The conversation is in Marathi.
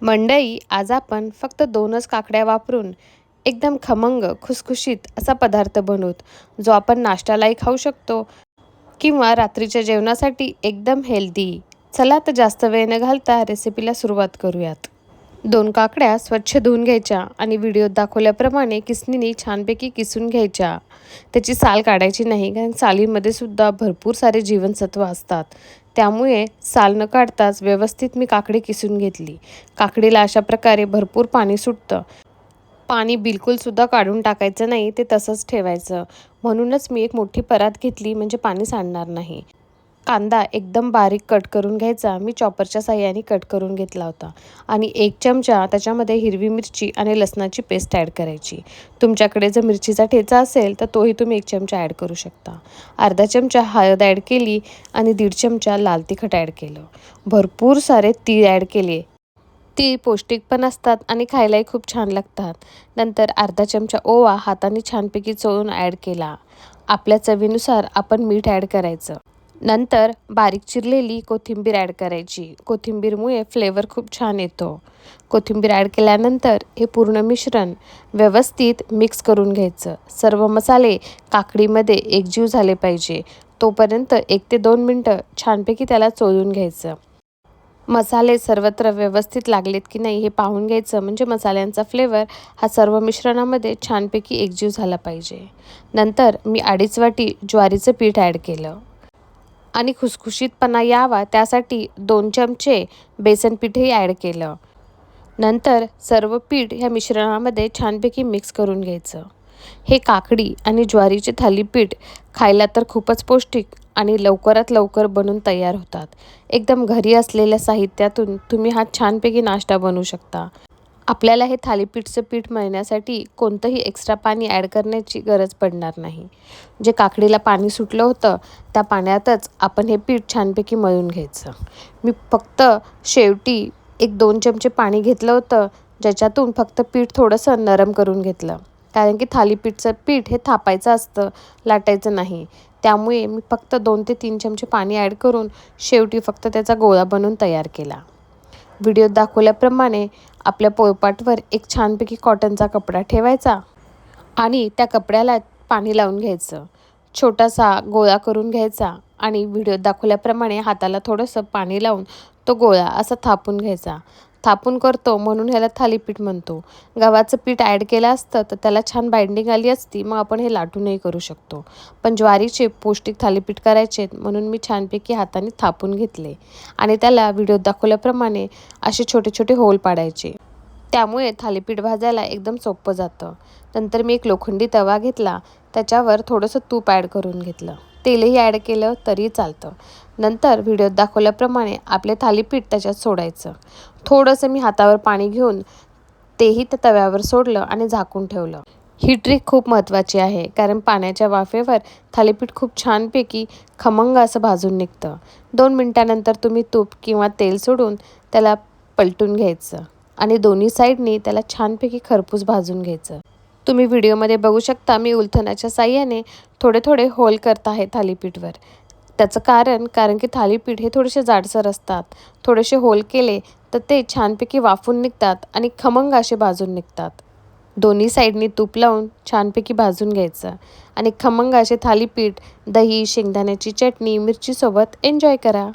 मंडई, आज आपण फक्त 2च काकड्या वापरून एकदम खमंग, खुसखुशीत असा पदार्थ बनवूत, जो आपण नाश्त्यालाही खाऊ शकतो किंवा रात्रीच्या जेवणासाठी एकदम हेल्दी. चला तर जास्त वेळ न घालता रेसिपीला सुरुवात करूयात. 2 काकड्या स्वच्छ धुवून घ्यायच्या आणि व्हिडिओत दाखवल्याप्रमाणे किसणीने छानपैकी किसून घ्यायच्या. त्याची साल काढायची नाही, कारण सालीमध्ये सुद्धा भरपूर सारे जीवनसत्व असतात. त्यामुळे साल न काढताच व्यवस्थित मी काकडी किसून घेतली. काकडीला अशा प्रकारे भरपूर पाणी सुटतं. पाणी बिलकुलसुद्धा काढून टाकायचं नाही, ते तसंच ठेवायचं. म्हणूनच मी एक मोठी परात घेतली, म्हणजे पाणी सांडणार नाही. कांदा एकदम बारीक कट करून घ्यायचा. मी चॉपरच्या साहाय्याने कट करून घेतला होता. आणि 1 चमचा त्याच्यामध्ये हिरवी मिरची आणि लसणाची पेस्ट ॲड करायची. तुमच्याकडे जर मिरचीचा ठेचा असेल तर तोही तुम्ही 1 चमचा ॲड करू शकता. अर्धा चमचा हळद ॲड केली आणि 1.5 चमचा लाल तिखट ॲड केलं. भरपूर सारे तीळ ॲड केले. तीळ पौष्टिक पण असतात आणि खायलाही खूप छान लागतात. नंतर अर्धा चमचा ओवा हाताने छानपैकी चोळून ॲड केला. आपल्या चवीनुसार आपण मीठ ॲड करायचं. नंतर बारीक चिरलेली कोथिंबीर ॲड करायची. कोथिंबीरमुळे फ्लेवर खूप छान येतो. कोथिंबीर ॲड केल्यानंतर हे पूर्ण मिश्रण व्यवस्थित मिक्स करून घ्यायचं. सर्व मसाले काकडीमध्ये एकजीव झाले पाहिजे, तोपर्यंत 1 ते 2 मिनटं छानपैकी त्याला चोळून घ्यायचं. मसाले सर्वत्र व्यवस्थित लागलेत की नाही हे पाहून घ्यायचं, म्हणजे मसाल्यांचा फ्लेवर हा सर्व मिश्रणामध्ये छानपैकी एकजीव झाला पाहिजे. नंतर मी 2.5 वाटी ज्वारीचं पीठ ॲड केलं आणि खुसखुशीतपणा यावा त्यासाठी 2 चमचे बेसन पीठही ॲड केलं. नंतर सर्व पीठ ह्या मिश्रणामध्ये छानपैकी मिक्स करून घ्यायचं. हे काकडी आणि ज्वारीचे थालीपीठ खायला तर खूपच पौष्टिक आणि लवकरात लवकर बनून तयार होतात. एकदम घरी असलेल्या साहित्यातून तुम्ही हा छानपैकी नाश्ता बनवू शकता. आपल्याला हे थालीपीठचं पीठ मळण्यासाठी कोणतंही एक्स्ट्रा पाणी ॲड करण्याची गरज पडणार नाही. जे काकडीला पाणी सुटलं होतं त्या पाण्यातच आपण हे पीठ छानपैकी मळून घ्यायचं. मी फक्त शेवटी 1-2 चमचे पाणी घेतलं होतं, ज्याच्यातून फक्त पीठ थोडंसं नरम करून घेतलं. कारण की थालीपीठचं पीठ हे थापायचं असतं, लाटायचं नाही. त्यामुळे मी फक्त 2 ते 3 चमचे पाणी ॲड करून शेवटी फक्त त्याचा गोळा बनवून तयार केला. व्हिडिओत दाखवल्याप्रमाणे आपल्या पोळपाटवर एक छानपैकी कॉटनचा कपडा ठेवायचा आणि त्या कपड्याला पाणी लावून घ्यायचं. छोटासा गोळा करून घ्यायचा आणि व्हिडिओत दाखवल्याप्रमाणे हाताला थोडंसं पाणी लावून तो गोळा असा थापून घ्यायचा. थापून करतो म्हणून ह्याला थालीपीठ म्हणतो. गव्हाचं पीठ ॲड केलं असतं तर त्याला छान बाइंडिंग आली असती, मग आपण हे लाटूनही करू शकतो. पण ज्वारीचे पौष्टिक थालीपीठ करायचे म्हणून मी छानपैकी हाताने थापून घेतले आणि त्याला व्हिडिओत दाखवल्याप्रमाणे असे छोटे छोटे होल पाडायचे. त्यामुळे थालीपीठ भाजायला एकदम सोपं जातं. नंतर मी एक लोखंडी तवा घेतला, त्याच्यावर थोडंसं तूप ॲड करून घेतलं. तेलही ॲड केलं तरी चालतं. नंतर व्हिडिओत दाखवल्याप्रमाणे आपले थालीपीठ त्याच्यात सोडायचं. थोडंसं मी हातावर पाणी घेऊन तेही त्या तव्यावर सोडलं आणि झाकून ठेवलं. ही ट्रिक खूप महत्त्वाची आहे, कारण पाण्याच्या वाफेवर थालीपीठ खूप छानपैकी खमंग असं भाजून निघतं. 2 मिनिटानंतर तुम्ही तूप किंवा तेल सोडून त्याला पलटून घ्यायचं आणि दोन्ही साईडनी त्याला छानपैकी खरपूस भाजून घ्यायचं. तुम्ही व्हिडिओमध्ये बघू शकता, मी उलथण्याच्या साहाय्याने थोडे थोडे होल करत आहे थालीपीठवर. त्याचं कारण की थालीपीठ हे थोडेसे जाडसर असतात. थोडेसे होल केले तर ते छानपैकी वाफून निघतात आणि खमंग असे भाजून निघतात. दोन्ही साईडनी तूप लावून छानपैकी भाजून घ्यायचं आणि खमंग असे थालीपीठ दही, शेंगदाण्याची चटणी, मिरचीसोबत एन्जॉय करा.